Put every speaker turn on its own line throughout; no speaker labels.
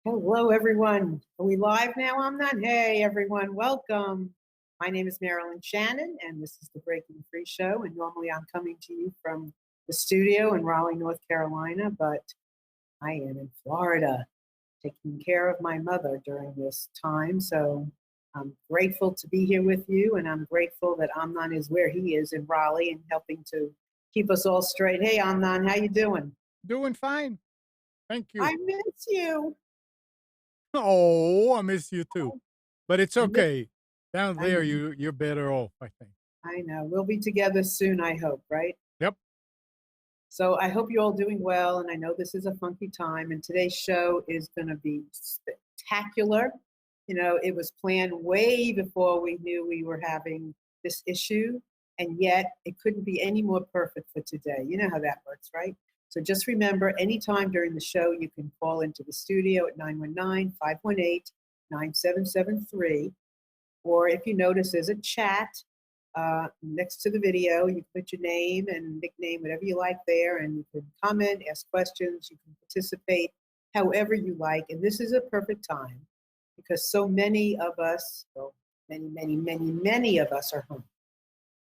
Hello, everyone. Are we live now? I'm not. Hey, everyone. Welcome. My name is Marilyn Shannon, and this is the Breaking Free Show. And normally I'm coming to you from the studio in Raleigh, North Carolina, but I am in Florida taking care of my mother during this time. So I'm grateful to be here with you, and I'm grateful that Amnon is where he is in Raleigh and helping to keep us all straight. Hey, Amnon, how you doing?
Doing fine. Thank you.
I miss you.
Oh, I miss you too. But it's
I miss.
okay. Down
I
there,
know.
you're better off, I think.
I know. We'll be together soon, I hope, right?
Yep.
So I hope you're all doing well. And I know this is a funky time. And today's show is going to be spectacular. You know, it was planned way before we knew we were having this issue. And yet it couldn't be any more perfect for today. You know how that works, right? So just remember, anytime during the show, you can call into the studio at 919-518-9773. Or if you notice, there's a chat next to the video. You can put your name and nickname, whatever you like there, and you can comment, ask questions, you can participate however you like. And this is a perfect time because so many of us, well, many of us are home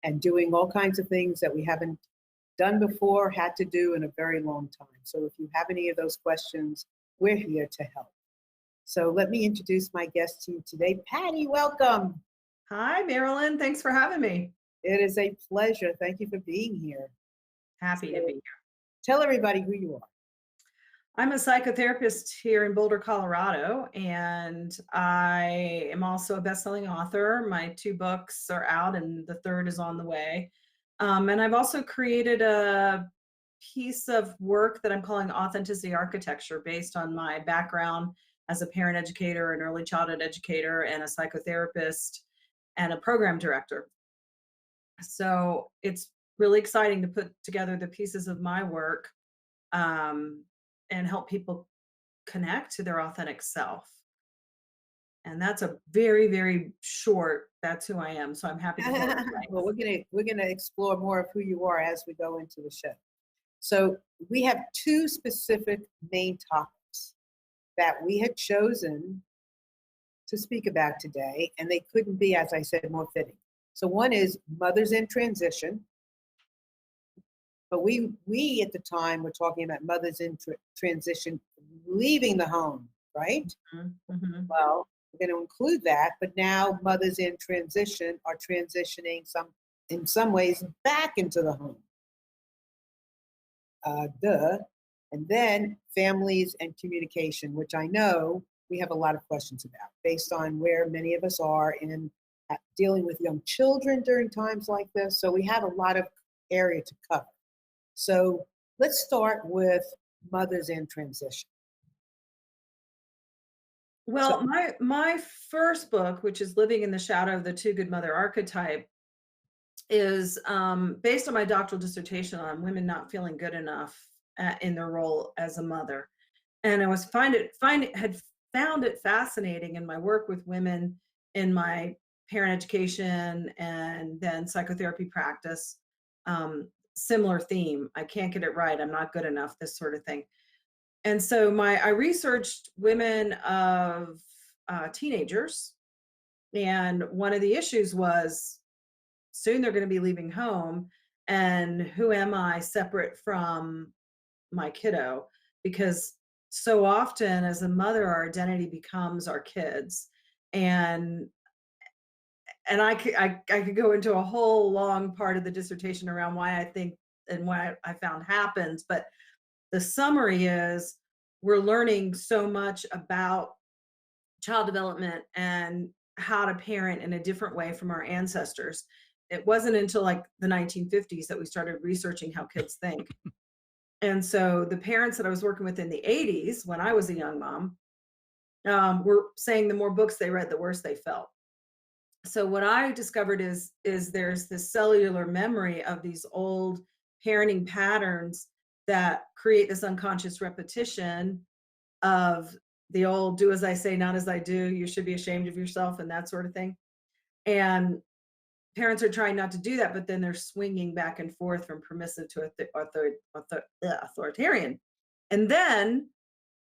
and doing all kinds of things that we haven't done before, had to do in a very long time. So if you have any of those questions, we're here to help. So let me introduce my guest to you today. Patty, welcome.
Hi, Marilyn. Thanks for having me.
It is a pleasure. Thank you for being here.
Happy to be
So
here.
tell everybody who you are.
I'm a psychotherapist here in Boulder, Colorado, and I am also a best-selling author. My two books are out, and the third is on the way. And I've also created a piece of work that I'm calling authenticity architecture based on my background as a parent educator, an early childhood educator, and a psychotherapist and a program director. So it's really exciting to put together the pieces of my work um, and help people connect to their authentic self. And that's a very, very short, that's who I am. So I'm happy to fill in the
Well,
blanks.
we're gonna explore more of who you are as we go into the show. So we have two specific main topics that we had chosen to speak about today, and they couldn't be, as I said, more fitting. So one is mothers in transition, but we at the time were talking about mothers in transition leaving the home, right?
Mhm, mhm.
Well, we're going to include that, but now mothers in transition are transitioning in some ways back into the home. Duh. And then families and communication, which I know we have a lot of questions about based on where many of us are in dealing with young children during times like this. So we have a lot of area to cover. So let's start with mothers in transition. So,
Well, my first book, which is Living in the Shadow of the Two Good Mother Archetype, is based on my doctoral dissertation on women not feeling good enough in their role as a mother. And I was had found it fascinating in my work with women in my parent education and then psychotherapy practice. Similar theme. I can't get it right. I'm not good enough. This sort of thing. And so I researched women of teenagers, and one of the issues was soon they're going to be leaving home, and who am I separate from my kiddo? Because so often as a mother, our identity becomes our kids. And I could go into a whole long part of the dissertation around why I think and why I found happens, but the summary is we're learning so much about child development and how to parent in a different way from our ancestors. It wasn't until like the 1950s that we started researching how kids think. And so the parents that I was working with in the 80s, when I was a young mom, were saying the more books they read, the worse they felt. So what I discovered is there's this cellular memory of these old parenting patterns that create this unconscious repetition of the old do as I say, not as I do, you should be ashamed of yourself and that sort of thing. And parents are trying not to do that, but then they're swinging back and forth from permissive to authoritarian. And then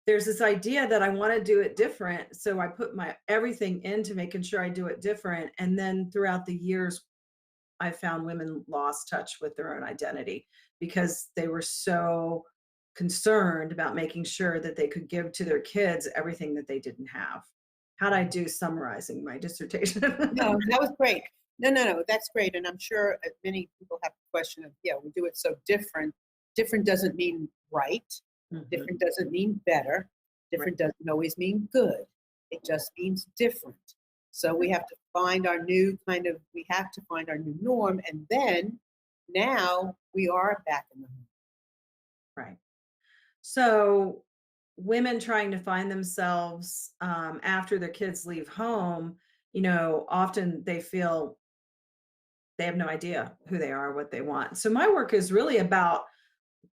there's this idea that I want to do it different. So I put my everything into making sure I do it different. And then throughout the years, I found women lost touch with their own identity because they were so concerned about making sure that they could give to their kids everything that they didn't have. How'd I do summarizing my dissertation?
No, that was great. No, that's great. And I'm sure many people have the question of, yeah, we do it so different. Different doesn't mean right.
Mhm.
Different doesn't mean better. Different doesn't always mean good. It just means different. So we have to find our new we have to find our new norm. And then now we are back in the home.
Right. So women trying to find themselves after their kids leave home, often they feel they have no idea who they are, what they want. So my work is really about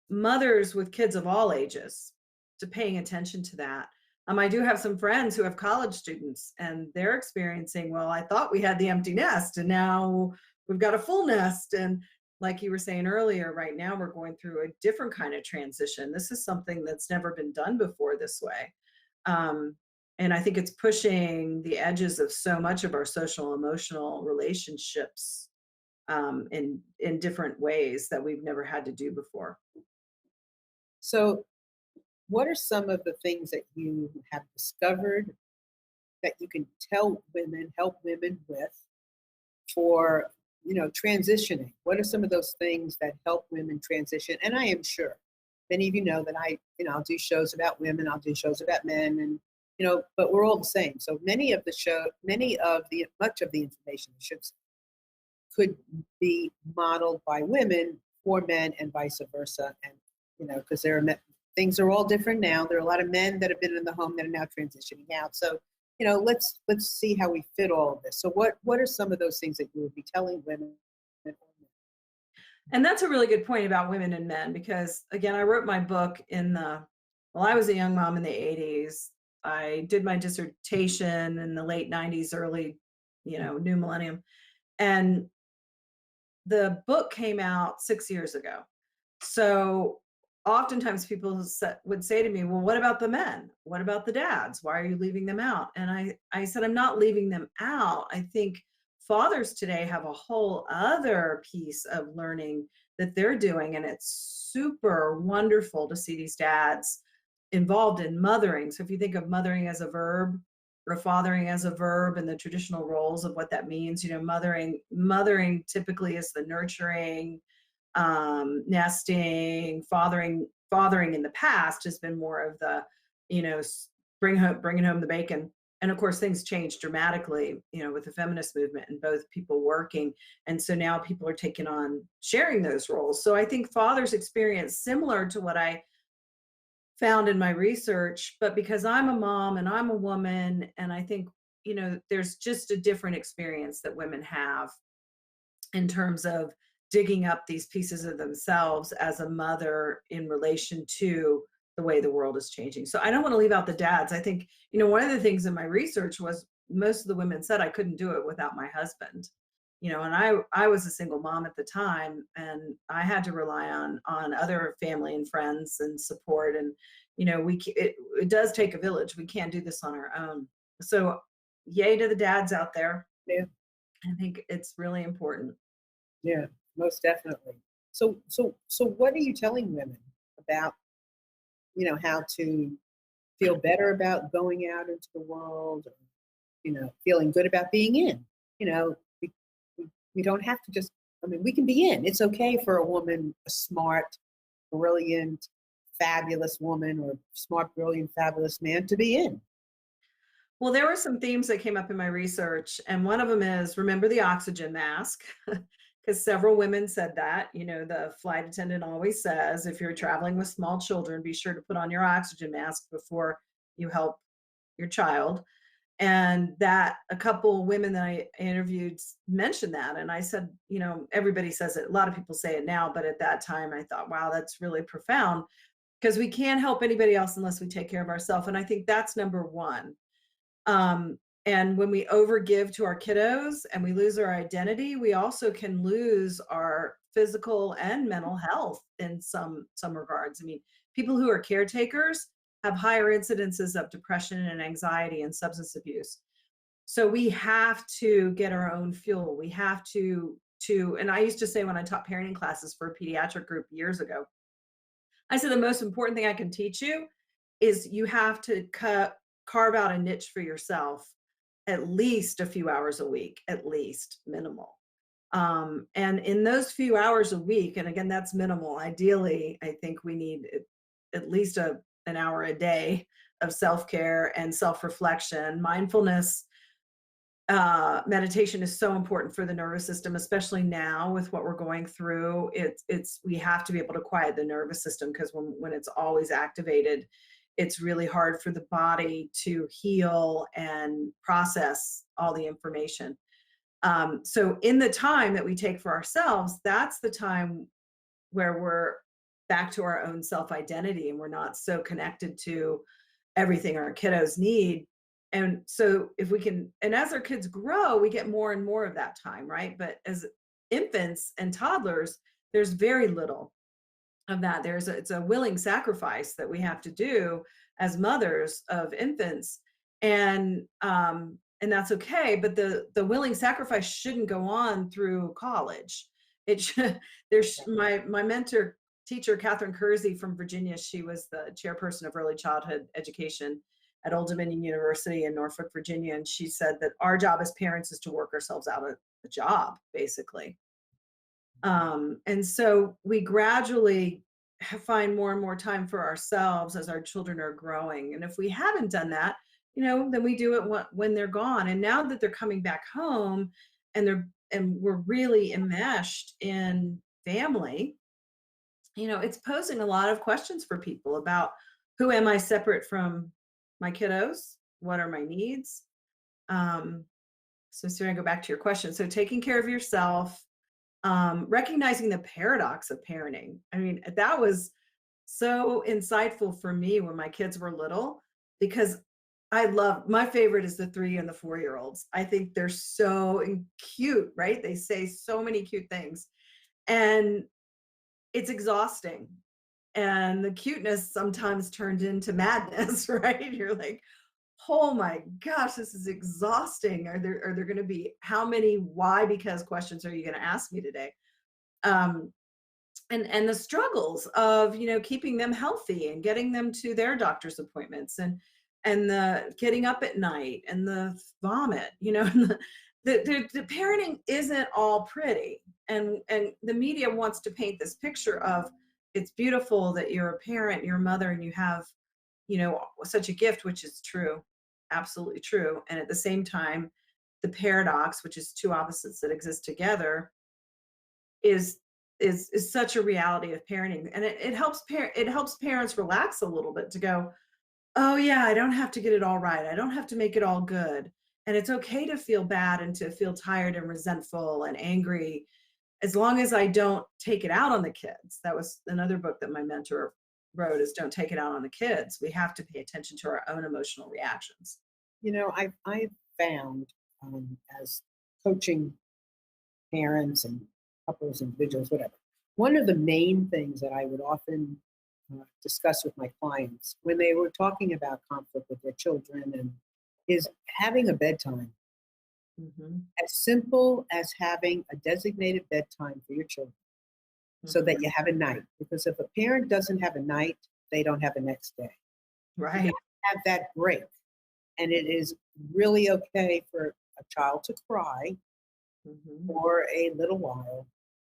mothers with kids of all ages, to paying attention to that. I do have some friends who have college students and they're experiencing, well, I thought we had the empty nest and now we've got a full nest. And like you were saying earlier, right now we're going through a different kind of transition. This is something that's never been done before this way. Um, and I think it's pushing the edges of so much of our social emotional relationships in different ways that we've never had to do before.
So what are some of the things that you have discovered that you can help women with for, transitioning? What are some of those things that help women transition? And I am sure many of you know that I'll do shows about women, I'll do shows about men, and, but we're all the same. So much of the information, I should say, could be modeled by women for men and vice versa. And, because things are all different now. There are a lot of men that have been in the home that are now transitioning out. So, let's see how we fit all of this. So what are some of those things that you would be telling women?
And that's a really good point about women and men, because again, I wrote my book I was a young mom in the 80s. I did my dissertation in the late 90s, early, new millennium. And the book came out 6 years ago. So oftentimes people would say to me, well, what about the men? What about the dads? Why are you leaving them out? And I said, I'm not leaving them out. I think fathers today have a whole other piece of learning that they're doing. And it's super wonderful to see these dads involved in mothering. So if you think of mothering as a verb or fathering as a verb and the traditional roles of what that means, mothering typically is the nurturing, nesting, fathering in the past has been more of the, bringing home the bacon. And of course, things changed dramatically, with the feminist movement and both people working. And so now people are taking on sharing those roles. So I think fathers experience similar to what I found in my research, but because I'm a mom and I'm a woman, and I think, there's just a different experience that women have in terms of digging up these pieces of themselves as a mother in relation to the way the world is changing. So I don't want to leave out the dads. I think, one of the things in my research was most of the women said I couldn't do it without my husband. And I was a single mom at the time, and I had to rely on other family and friends and support. And, it does take a village. We can't do this on our own. So yay to the dads out there.
Yeah.
I think it's really important.
Yeah, most definitely. So what are you telling women about, how to feel better about going out into the world, or, feeling good about being in? We don't have to just, we can be in. It's okay for a woman, a smart, brilliant, fabulous woman, or smart, brilliant, fabulous man to be in.
Well, there were some themes that came up in my research, and one of them is remember the oxygen mask, because several women said that. The flight attendant always says, if you're traveling with small children, be sure to put on your oxygen mask before you help your child. And that a couple of women that I interviewed mentioned that. And I said, everybody says it. A lot of people say it now, but at that time I thought, wow, that's really profound, because we can't help anybody else unless we take care of ourselves. And I think that's number one. And when we overgive to our kiddos and we lose our identity, we also can lose our physical and mental health in some regards. People who are caretakers have higher incidences of depression and anxiety and substance abuse. So we have to get our own fuel. We have and I used to say when I taught parenting classes for a pediatric group years ago, I said the most important thing I can teach you is you have to carve out a niche for yourself at least a few hours a week, at least minimal. And in those few hours a week, and again, that's minimal. Ideally, I think we need at least an hour a day of self-care and self-reflection. Mindfulness meditation is so important for the nervous system, especially now with what we're going through. We have to be able to quiet the nervous system, because when it's always activated, it's really hard for the body to heal and process all the information. So in the time that we take for ourselves, that's the time where we're back to our own self-identity, and we're not so connected to everything our kiddos need. And so if we can, and as our kids grow, we get more and more of that time, right? But as infants and toddlers, there's very little of that. It's a willing sacrifice that we have to do as mothers of infants. And that's okay, but the willing sacrifice shouldn't go on through college. It should. My mentor teacher, Catherine Kersey from Virginia, she was the chairperson of early childhood education at Old Dominion University in Norfolk, Virginia, and she said that our job as parents is to work ourselves out of the job, basically. And so we gradually find more and more time for ourselves as our children are growing. And if we haven't done that, then we do it when they're gone. And now that they're coming back home and we're really enmeshed in family, it's posing a lot of questions for people about, who am I separate from my kiddos? What are my needs? So I go back to your question. So taking care of yourself, recognizing the paradox of parenting. I mean, that was so insightful for me when my kids were little, because my favorite is the 3 and the 4-year-olds. I think they're so cute, right? They say so many cute things, and it's exhausting. And the cuteness sometimes turned into madness, right? You're like, oh my gosh, this is exhausting. Are there going to be, how many why, because questions are you going to ask me today? And the struggles of, keeping them healthy and getting them to their doctor's appointments, and the getting up at night and the vomit, and the parenting isn't all pretty. And the media wants to paint this picture of, it's beautiful that you're a parent, you're a mother, and you have, such a gift, which is true, absolutely true. And at the same time, the paradox, which is two opposites that exist together, is such a reality of parenting. And it helps parents relax a little bit, to go, oh yeah, I don't have to get it all right. I don't have to make it all good. And it's okay to feel bad and to feel tired and resentful and angry, as long as I don't take it out on the kids. That was another book that my mentor wrote, is Don't Take It Out on the Kids. We have to pay attention to our own emotional reactions.
I've found, as coaching parents and couples, individuals, whatever, one of the main things that I would often discuss with my clients when they were talking about conflict with their children is having a bedtime.
Mm-hmm.
As simple as having a designated bedtime for your children, so that you have a night. Because if a parent doesn't have a night, they don't have a next day.
Right.
You have that break. And it is really okay for a child to cry for a little while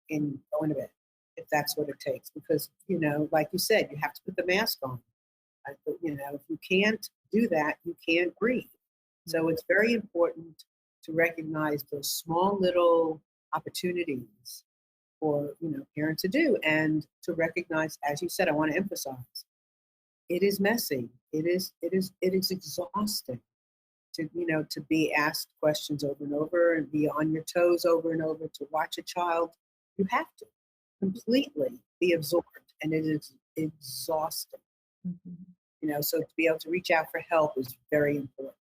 and go into bed, if that's what it takes. Because, like you said, you have to put the mask on. If you can't do that, you can't breathe. So it's very important to recognize those small little opportunities for parents to do, and to recognize, as you said, I want to emphasize, it is messy. It is exhausting to be asked questions over and over, and be on your toes over and over, to watch a child. You have to completely be absorbed, and it is exhausting. So to be able to reach out for help is very important.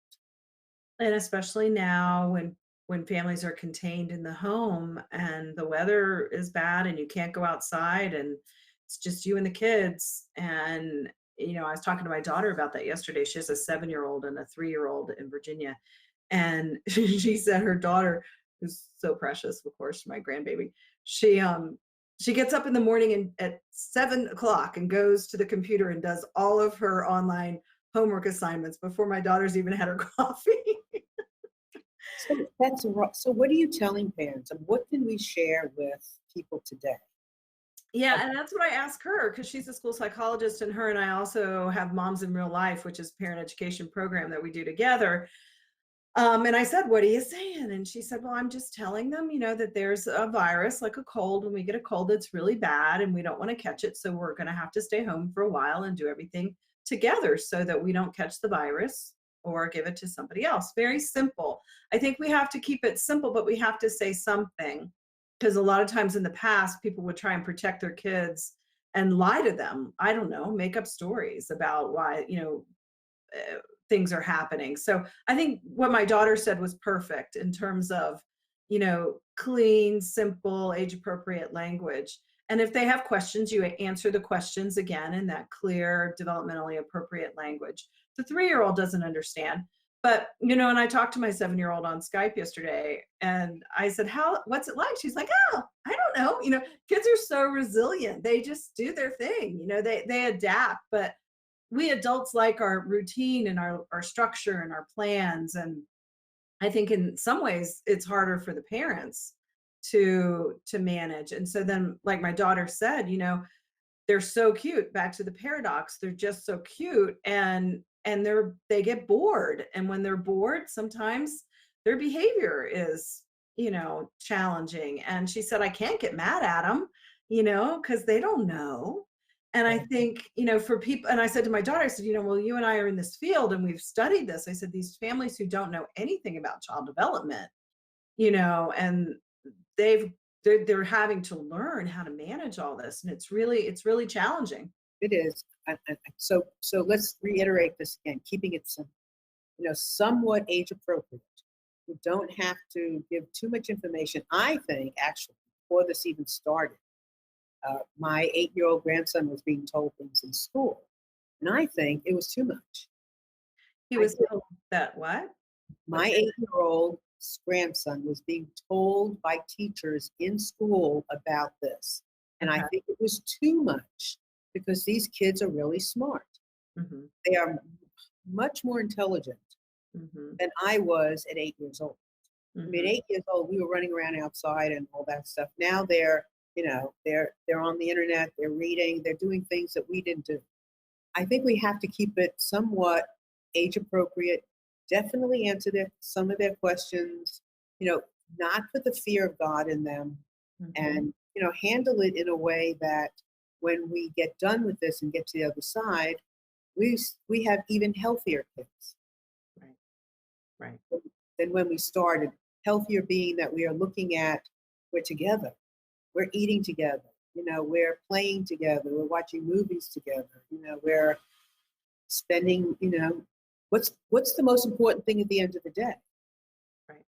And especially now, when families are contained in the home and the weather is bad and you can't go outside and it's just you and the kids, and I was talking to my daughter about that yesterday. She has a 7-year-old and a 3-year-old in Virginia. And she said her daughter, who's so precious, of course, my grandbaby, she gets up in the morning and at 7 o'clock and goes to the computer and does all of her online homework assignments before my daughter's even had her coffee.
So so what are you telling parents, and what can we share with people today?
Yeah, and that's what I ask her because she's a school psychologist, and her and I also have Moms in Real Life, which is parent education program that we do together. And I said, "What are you saying?" And she said, "Well, I'm just telling them, that there's a virus like a cold. When we get a cold that's really bad and we don't want to catch it, so we're going to have to stay home for a while and do everything together so that we don't catch the virus or give it to somebody else." Very simple. I think we have to keep it simple, but we have to say something because a lot of times in the past, people would try and protect their kids and lie to them. I don't know, make up stories about why, uh, things are happening. So I think what my daughter said was perfect in terms of, clean, simple, age appropriate language. And if they have questions, you answer the questions again in that clear, developmentally appropriate language. The 3-year-old doesn't understand. But, and I talked to my 7-year-old on Skype yesterday and I said, what's it like? She's like, oh, I don't know. Kids are so resilient. They just do their thing, they adapt. But we adults like our routine and our structure and our plans. And I think in some ways it's harder for the parents to manage. And so then, like my daughter said, they're so cute. Back to the paradox, they're just so cute, and they get bored. And when they're bored, sometimes their behavior is, challenging. And she said, I can't get mad at them, because they don't know. And I think, for people, and I said to my daughter, I said, well, you and I are in this field and we've studied this. I said, these families who don't know anything about child development, and they've they're having to learn how to manage all this. And it's really challenging.
It is. So let's reiterate this again, keeping it simple, somewhat age appropriate. We don't have to give too much information. I think actually, before this even started, my 8-year-old grandson was being told things in school, and I think it was too much.
He was told that what?
My 8-year-old grandson was being told by teachers in school about this, and I think it was too much because these kids are really smart.
Mhm,
They are much more intelligent
mhm,
than I was at 8 years old. I mean,
mhm.
8 years old, we were running around outside and all that stuff. Now they're on the internet, they're reading, they're doing things that we didn't do. I think we have to keep it somewhat age appropriate. Definitely answer some of their questions. You know, not put the fear of God in them,
Mhm.
and handle it in a way that when we get done with this and get to the other side, we have even healthier kids
Right, right.
than when we started. Healthier being that we are looking at, we're together, we're eating together, we're playing together, we're watching movies together, we're spending, what's the most important thing at the end of the day?
Right.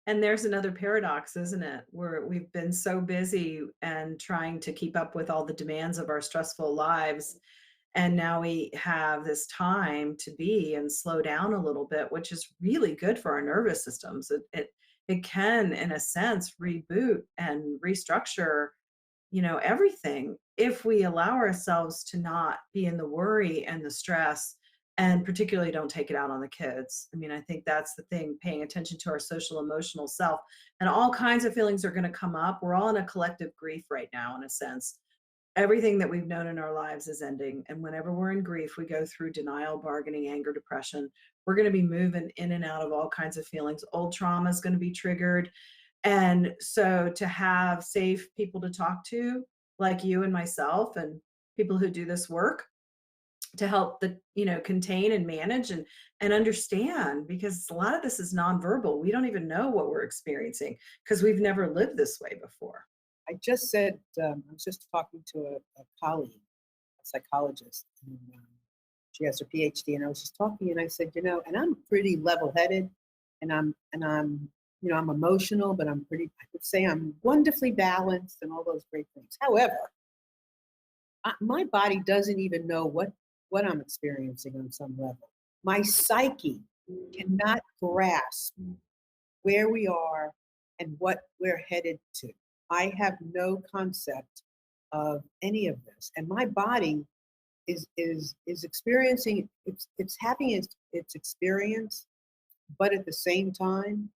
And there's another paradox, isn't it? Where we've been so busy and trying to keep up with all the demands of our stressful lives. And now we have this time to be and slow down a little bit, which is really good for our nervous systems. It can, in a sense, reboot and restructure, everything if we allow ourselves to not be in the worry and the stress, and particularly don't take it out on the kids. I mean, I think that's the thing, paying attention to our social emotional self. And all kinds of feelings are going to come up. We're all in a collective grief right now, in a sense. Everything that we've known in our lives is ending. And whenever we're in grief, we go through denial, bargaining, anger, depression. We're going to be moving in and out of all kinds of feelings. Old trauma is going to be triggered. And so to have safe people to talk to, like you and myself, and people who do this work to help contain and manage and understand, because a lot of this is nonverbal. We don't even know what we're experiencing because we've never lived this way before.
I just said, I was just talking to a colleague, a psychologist, and she has her PhD, and I was just talking, and I said, and I'm pretty level-headed, and I'm emotional, but I would say I'm wonderfully balanced and all those great things. However, my body doesn't even know what what I'm experiencing on some level. My psyche cannot grasp where we are and what we're headed to. I have no concept of any of this, and my body is experiencing, it's having its experience, but at the same time,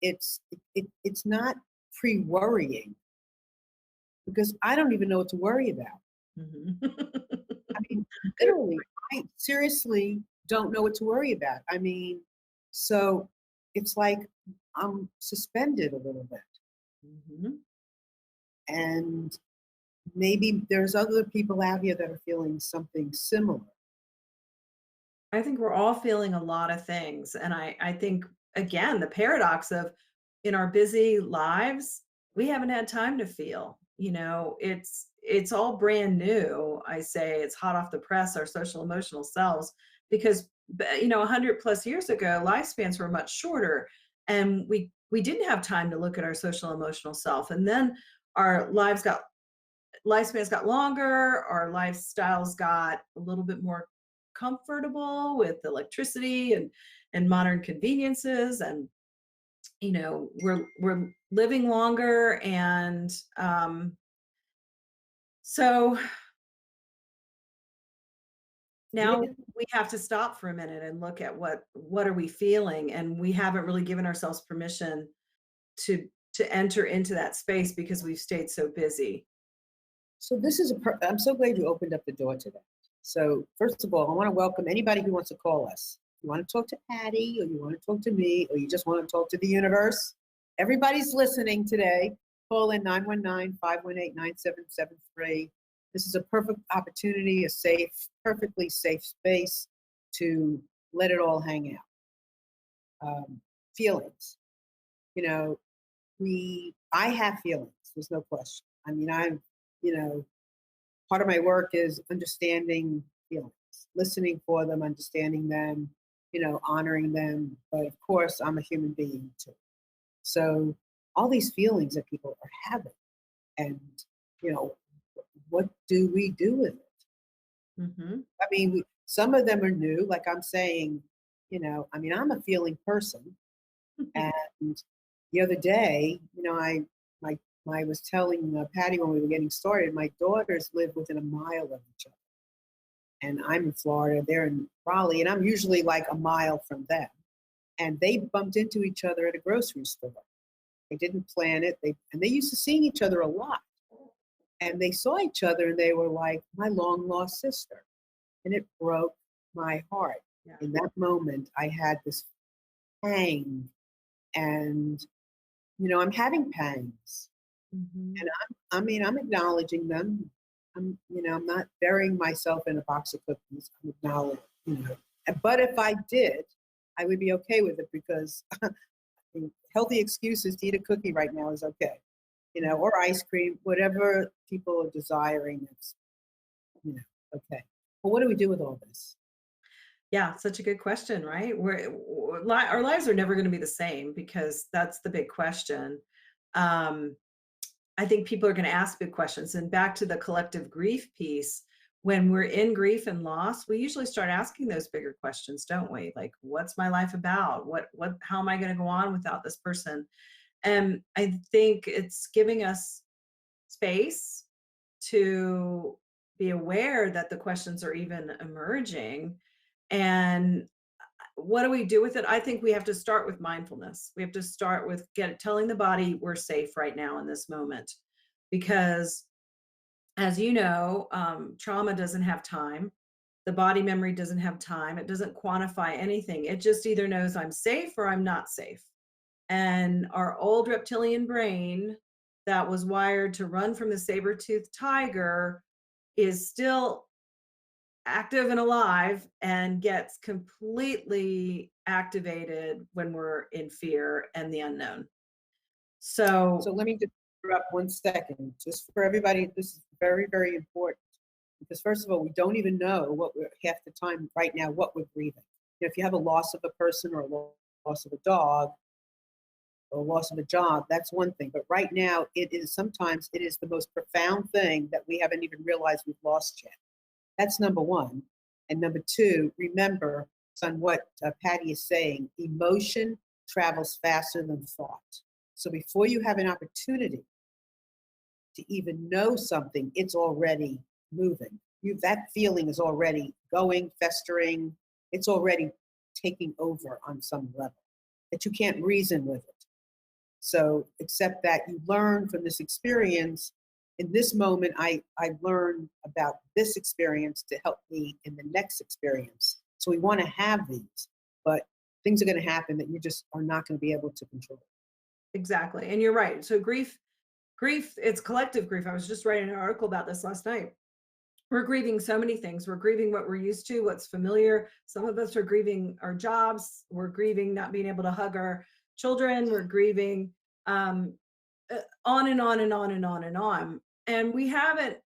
it's not pre-worrying, because I don't even know what to worry about.
Mhm.
I mean, literally, I seriously don't know what to worry about. I mean, so it's like I'm suspended a little bit.
Mhm.
And maybe there's other people out here that are feeling something similar.
I think we're all feeling a lot of things. And I think, again, the paradox of in our busy lives, we haven't had time to feel. It's all brand new. I say it's hot off the press, our social emotional selves, because 100 plus years ago, lifespans were much shorter, and we didn't have time to look at our social emotional self. And then our lifespans got longer, our lifestyles got a little bit more comfortable with electricity and modern conveniences, and we're living longer, and so
Yeah.
now we have to stop for a minute and look at what are we feeling, and we haven't really given ourselves permission to enter into that space because we've stayed so busy.
So this is I'm so glad you opened up the door to that. So first of all, I want to welcome anybody who wants to call us. You want to talk to Patty, or you want to talk to me, or you just want to talk to the universe. Everybody's listening today. Call in 919-518-9773. This is a perfect opportunity, a safe, perfectly safe space to let it all hang out. Feelings. You know, I have feelings. There's no question. I mean, you know, part of my work is understanding feelings, listening for them, understanding them, honoring them. But of course, I'm a human being too. So all these feelings that people are having, and you know, what do we do with it?
Hmm.
I mean, some of them are new, like I'm saying. I mean, I'm a feeling person, and the other day, my I was telling Patty when we were getting started, my daughters live within a mile of each other. And I'm in Florida, they're in Raleigh, and I'm usually like a mile from them. And they bumped into each other at a grocery store. They didn't plan it. They used to seeing each other a lot. And they saw each other and they were like, my long lost sister. And it broke my heart.
Yeah.
In that moment, I had this pang. And, I'm having pangs.
Hmm.
And I'm acknowledging them. I'm not burying myself in a box of cookies. I'm acknowledging, But if I did, I would be okay with it, because healthy excuses to eat a cookie right now is okay, or ice cream, whatever people are desiring. It's, okay. Well, what do we do with all this?
Yeah, such a good question, right? Our lives are never going to be the same, because that's the big question. Um, I think people are going to ask big questions. And back to the collective grief piece, when we're in grief and loss, we usually start asking those bigger questions, don't we? Like, what's my life about? How am I going to go on without this person? And I think it's giving us space to be aware that the questions are even emerging. And what do we do with it? I think we have to start with mindfulness. We have to start with telling the body we're safe right now in this moment, because, as you know, trauma doesn't have time. The body memory doesn't have time. It doesn't quantify anything. It just either knows I'm safe or I'm not safe. And our old reptilian brain, that was wired to run from the saber-toothed tiger, is still active and alive, and gets completely activated when we're in fear and the unknown.
So
So,
let me just interrupt 1 second, just for everybody. This is very, very important, because first of all, we don't even know what we're half the time right now, what we're grieving. If you have a loss of a person, or a loss of a dog, or loss of a job, that's one thing. But right now, sometimes it is the most profound thing that we haven't even realized we've lost yet. That's number one. And number two, remember, son, what Patti is saying, emotion travels faster than thought. So before you have an opportunity to even know something, it's already moving. That feeling is already going, festering. It's already taking over on some level that you can't reason with it. So accept that you learn from this experience. In this moment, I learned about this experience to help me in the next experience. So we want to have these, but things are going to happen that you just are not going to be able to control.
Exactly. And you're right. So grief, it's collective grief. I was just writing an article about this last night. We're grieving so many things. We're grieving what we're used to, what's familiar. Some of us are grieving our jobs. We're grieving not being able to hug our children. We're grieving um, on and on and on and on and on. And we haven't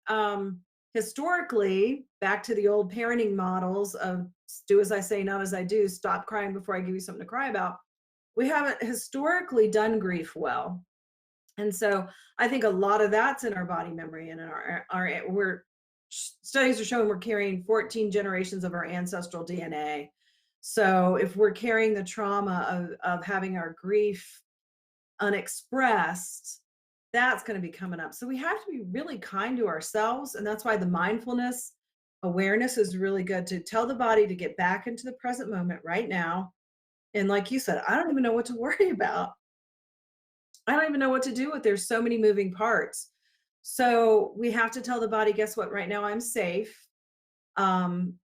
historically, back to the old parenting models of do as I say, not as I do, stop crying before I give you something to cry about. We haven't historically done grief well. And so I think a lot of that's in our body memory and in studies are showing we're carrying 14 generations of our ancestral DNA. So if we're carrying the trauma of having our grief unexpressed, that's going to be coming up. So we have to be really kind to ourselves. And that's why the mindfulness awareness is really good, to tell the body to get back into the present moment right now. And like you said, I don't even know what to worry about. I don't even know what to do with, there's so many moving parts. So we have to tell the body, guess what? Right now I'm safe.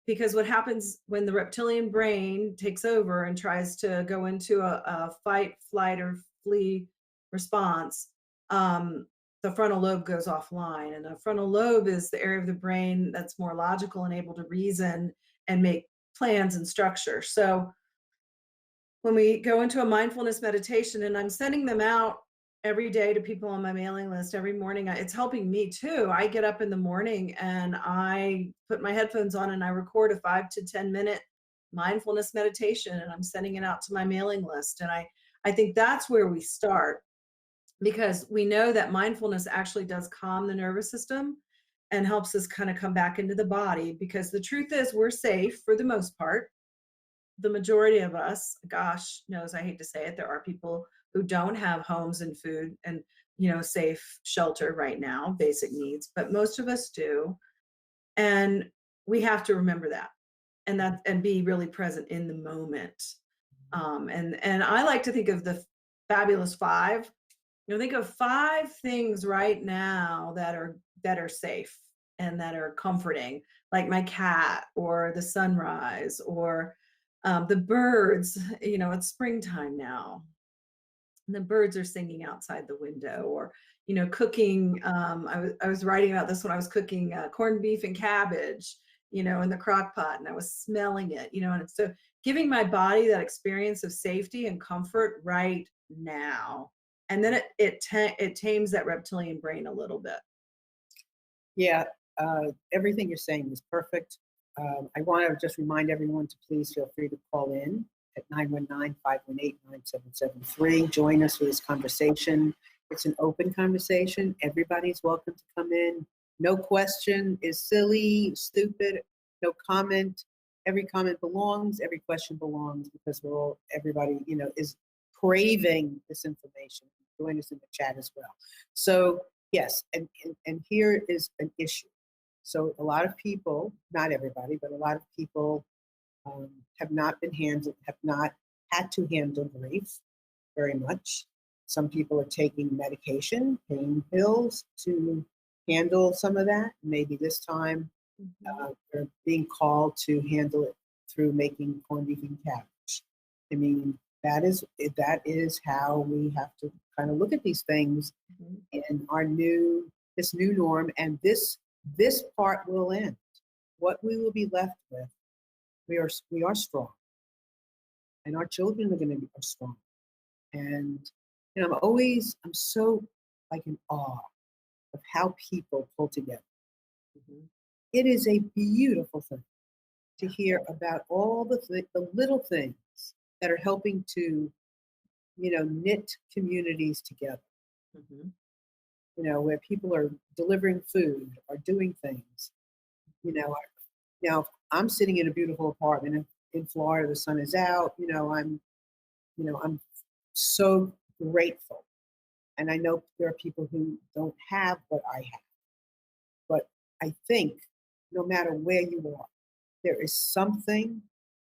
Because what happens when the reptilian brain takes over and tries to go into a fight, flight, or flee response, the frontal lobe goes offline. And the frontal lobe is the area of the brain that's more logical and able to reason and make plans and structure. So when we go into a mindfulness meditation, and I'm sending them out every day to people on my mailing list every morning, it's helping me too. I get up in the morning and I put my headphones on and I record a 5 to 10 minute mindfulness meditation, and I'm sending it out to my mailing list. And I think that's where we start, because we know that mindfulness actually does calm the nervous system and helps us kind of come back into the body, because the truth is we're safe for the most part. The majority of us, gosh knows, I hate to say it, there are people who don't have homes and food and, safe shelter right now, basic needs, but most of us do. And we have to remember that, and be really present in the moment. And I like to think of the fabulous five. Think of five things right now that are safe and that are comforting, like my cat, or the sunrise, or the birds. It's springtime now, and the birds are singing outside the window, or cooking. I was writing about this when I was cooking corned beef and cabbage, in the crock pot, and I was smelling it, and so giving my body that experience of safety and comfort right now. And then it tames that reptilian brain a little bit.
Yeah, everything you're saying is perfect. I want to just remind everyone to please feel free to call in at 919-518-9773. Join us for this conversation. It's an open conversation. Everybody's welcome to come in. No question is silly, stupid, no comment. Every comment belongs, every question belongs, because everybody, is craving this information. Join us in the chat as well. So yes, and here is an issue. So a lot of people, not everybody, but a lot of people have not had to handle grief very much. Some people are taking medication, pain pills, to handle some of that. Maybe this time they're being called to handle it through making corned beef and cabbage. I mean, that is how we have to kind of look at these things in this new norm, and this part will end. What we will be left with, we are strong, and our children are going to be strong. And I'm so in awe of how people pull together. It is a beautiful thing to hear about all the little things that are helping to knit communities together. Where people are delivering food or doing things. Now I'm sitting in a beautiful apartment in Florida. The sun is out. I'm so grateful. And I know there are people who don't have what I have. But I think no matter where you are, there is something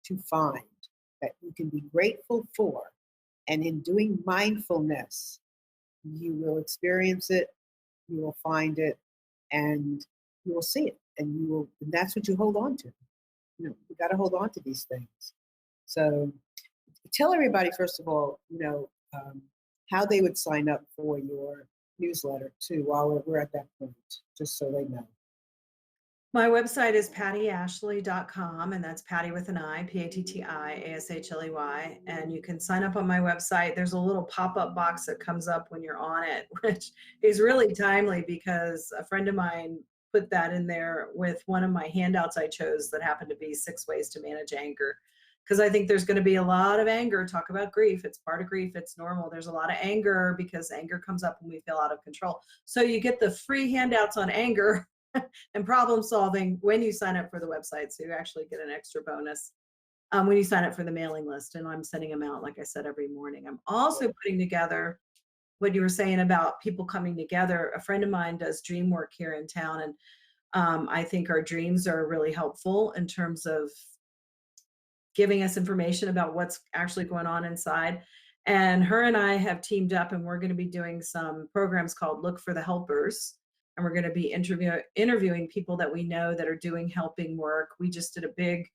to find that you can be grateful for. And in doing mindfulness, you will experience it, you will find it, and you will see it. And that's what you hold on to. You got to hold on to these things. So tell everybody, first of all, how they would sign up for your newsletter too, while we're at that point, just so they know.
My website is pattiashley.com, and that's Patti with an I, Pattiashley. And you can sign up on my website. There's a little pop-up box that comes up when you're on it, which is really timely because a friend of mine put that in there with one of my handouts I chose that happened to be 6 ways to manage anger. Because I think there's going to be a lot of anger. Talk about grief. It's part of grief. It's normal. There's a lot of anger because anger comes up when we feel out of control. So you get the free handouts on anger and problem solving when you sign up for the website. So you actually get an extra bonus when you sign up for the mailing list. And I'm sending them out, like I said, every morning. I'm also putting together what you were saying about people coming together. A friend of mine does dream work here in town. And I think our dreams are really helpful in terms of giving us information about what's actually going on inside. And her and I have teamed up, and we're going to be doing some programs called Look for the Helpers. And we're going to be interviewing people that we know that are doing helping work. We just did a big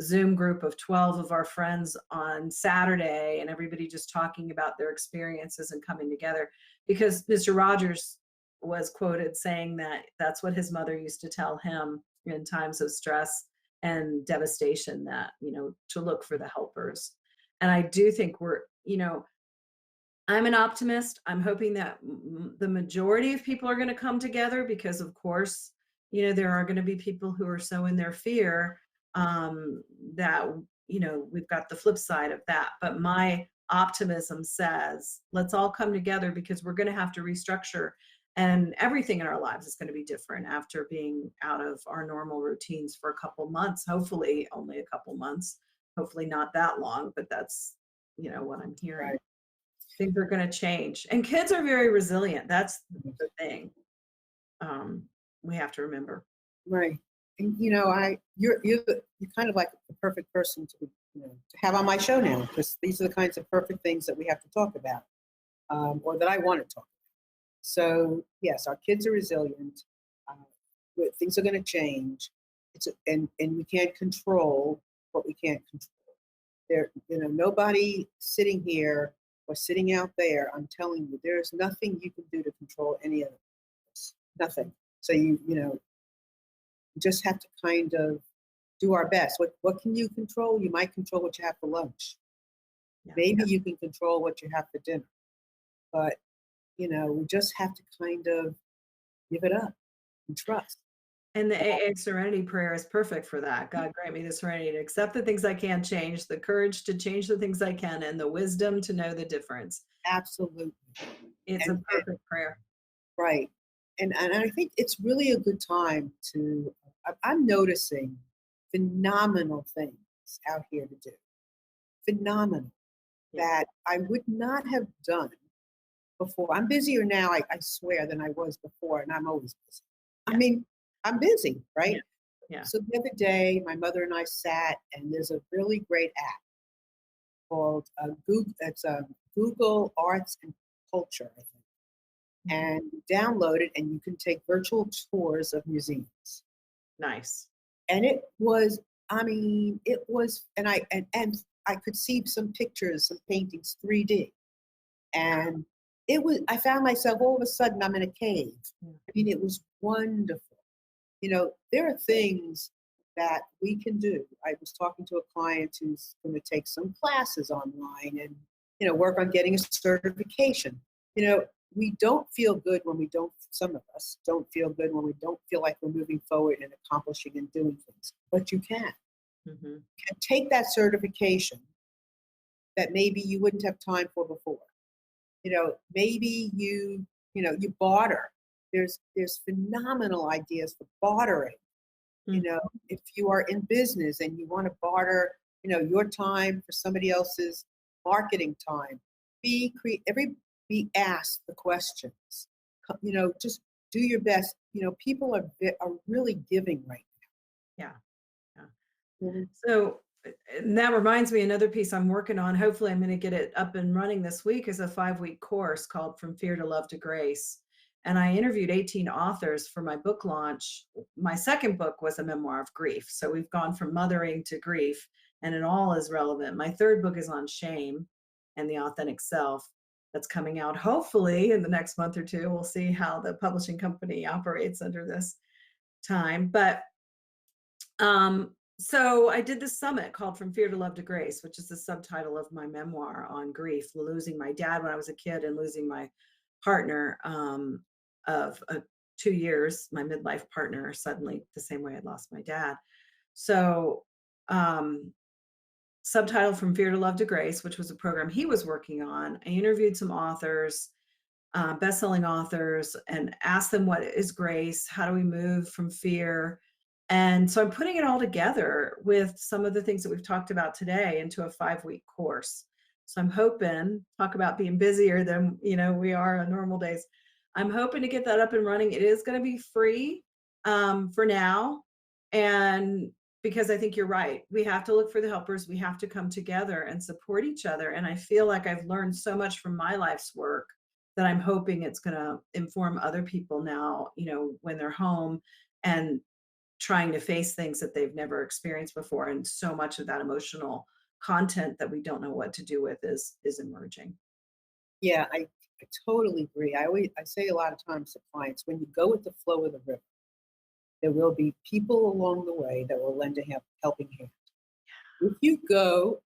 Zoom group of 12 of our friends on Saturday, and everybody just talking about their experiences and coming together, because Mr. Rogers was quoted saying that that's what his mother used to tell him in times of stress and devastation, that, to look for the helpers. And I do think I'm an optimist. I'm hoping that the majority of people are going to come together because, of course, there are going to be people who are so in their fear that, we've got the flip side of that. But my optimism says, let's all come together, because we're going to have to restructure, and everything in our lives is going to be different after being out of our normal routines for a couple months, hopefully only a couple months, hopefully not that long, but that's, what I'm hearing.
Right.
Things are going to change, and kids are very resilient. That's the thing. We have to remember.
Right. And you're kind of like the perfect person to have on my show now, because these are the kinds of perfect things that we have to talk about, or that I want to talk about. So yes, our kids are resilient. Things are going to change. And we can't control what we can't control. Nobody sitting here or sitting out there, I'm telling you, there's nothing you can do to control any of this. Nothing. So you just have to kind of do our best. What can you control? You might control what you have for lunch.
Yeah.
Maybe you can control what you have for dinner. But, we just have to kind of give it up and trust.
And the AA Serenity Prayer is perfect for that. God grant me the serenity to accept the things I can't change, the courage to change the things I can, and the wisdom to know the difference.
Absolutely.
It's a perfect prayer.
Right. And I think it's really a good time to, I'm noticing phenomenal things out here to do. Phenomenal.
Yeah.
That I would not have done before. I'm busier now, I swear, than I was before, and I'm always busy.
Yeah.
I mean, I'm busy, right?
Yeah.
So the other day, my mother and I sat, and there's a really great app called Google. It's Google Arts and Culture, I think. And you download it, and you can take virtual tours of museums.
Nice.
And it was, and I could see some pictures, some paintings, 3D. And I found myself all of a sudden, I'm in a cave. I mean, it was wonderful. There are things that we can do. I was talking to a client who's going to take some classes online and, work on getting a certification. We don't feel good when some of us don't feel good when we don't feel like we're moving forward and accomplishing and doing things. But you can.
Mm-hmm.
You can take that certification that maybe you wouldn't have time for before. Maybe you barter. There's phenomenal ideas for bartering. You know, if you are in business and you want to barter, your time for somebody else's marketing time, be asked the questions. Just do your best. People are really giving right
Yeah. Yeah.
now. Mhm.
So and that reminds me, another piece I'm working on. Hopefully, I'm going to get it up and running this week. Is a 5-week course called "From Fear to Love to Grace," and I interviewed 18 authors for my book launch. My second book was a memoir of grief, so we've gone from mothering to grief, and it all is relevant. My third book is on shame and the authentic self. That's coming out hopefully in the next month or two. We'll see how the publishing company operates under this time, but so I did this summit called From Fear to Love to Grace, which is the subtitle of my memoir on grief, losing my dad when I was a kid and losing my partner of 2 years, my midlife partner, suddenly the same way I'd lost my dad. So, subtitle From Fear to Love to Grace, which was a program he was working on. I interviewed some authors, best-selling authors, and asked them, what is grace? How do we move from fear? And so I'm putting it all together with some of the things that we've talked about today into a 5-week course. So I'm hoping, talk about being busier than we are on normal days. I'm hoping to get that up and running. It is going to be free for now. And because I think you're right, we have to look for the helpers. We have to come together and support each other. And I feel like I've learned so much from my life's work that I'm hoping it's going to inform other people now, when they're home and trying to face things that they've never experienced before. And so much of that emotional content that we don't know what to do with is emerging.
Yeah, I totally agree. I say a lot of times to clients, when you go with the flow of the river, there will be people along the way that will lend a helping hand. If you go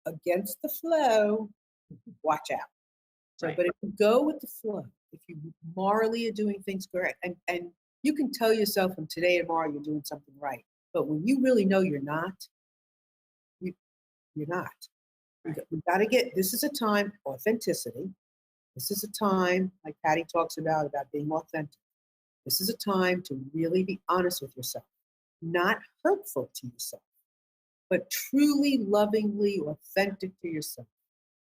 against the flow, watch out. So,
Right.
but if you go with the flow, if you morally are doing things correct, and you can tell yourself from today to tomorrow you're doing something right, but when you really know you're not, you're not.
Right.
You got to get. This is a time authenticity. This is a time, like Patty talks about being authentic. This is a time to really be honest with yourself, not hurtful to yourself, but truly lovingly authentic to yourself.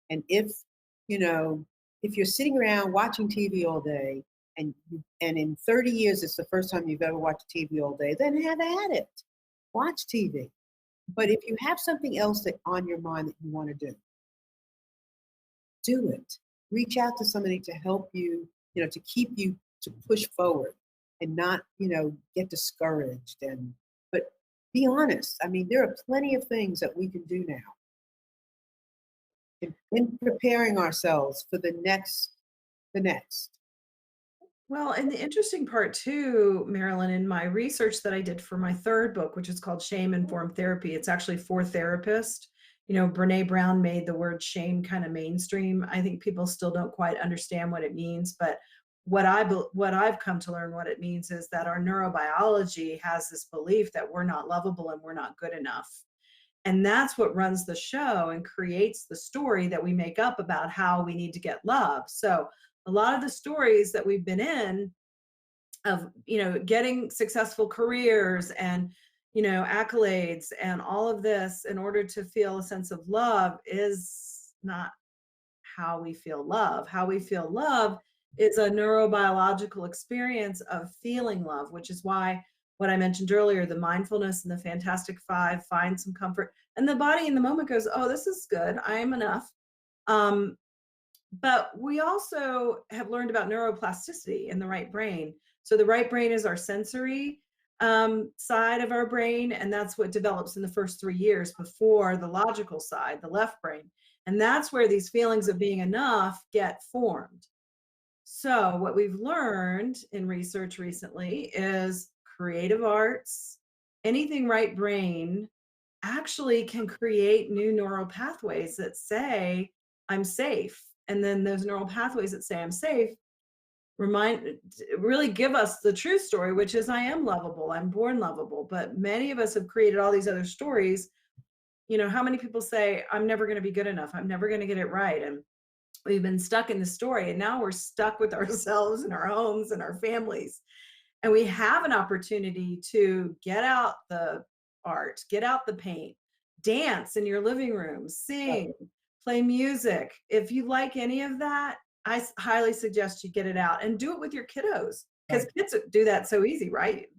And if you're sitting around watching TV all day, and in 30 years it's the first time you've ever watched TV all day, then have at it. Watch TV. But if you have something else that on your mind that you want to do it. Reach out to somebody to help you, to keep you to push forward and not, get discouraged. But be honest. I mean, there are plenty of things that we can do now in preparing ourselves for the next.
Well, and the interesting part too, Marilyn, in my research that I did for my third book, which is called Shame Informed Therapy, it's actually for therapists. Brene Brown made the word shame kind of mainstream. I think people still don't quite understand what it means, but what I've come to learn what it means is that our neurobiology has this belief that we're not lovable and we're not good enough. And that's what runs the show and creates the story that we make up about how we need to get love. So a lot of the stories that we've been in of, getting successful careers and, accolades and all of this in order to feel a sense of love is not how we feel love. How we feel love is a neurobiological experience of feeling love, which is why what I mentioned earlier, the mindfulness and the Fantastic Five, find some comfort. And the body in the moment goes, oh, this is good. I am enough. But we also have learned about neuroplasticity in the right brain. So the right brain is our sensory side of our brain, and that's what develops in the first 3 years before the logical side, the left brain. And that's where these feelings of being enough get formed. So what we've learned in research recently is creative arts, anything right brain actually can create new neural pathways that say, I'm safe. And then those neural pathways that say I'm safe really give us the true story, which is I am lovable, I'm born lovable. But many of us have created all these other stories. How many people say, I'm never going to be good enough, I'm never going to get it right? And we've been stuck in the story, and now we're stuck with ourselves and our homes and our families. And we have an opportunity to get out the art, get out the paint, dance in your living room, sing, play music. If you like any of that, highly suggest you get it out and do it with your kiddos, because
Right.
kids do that so easy, right?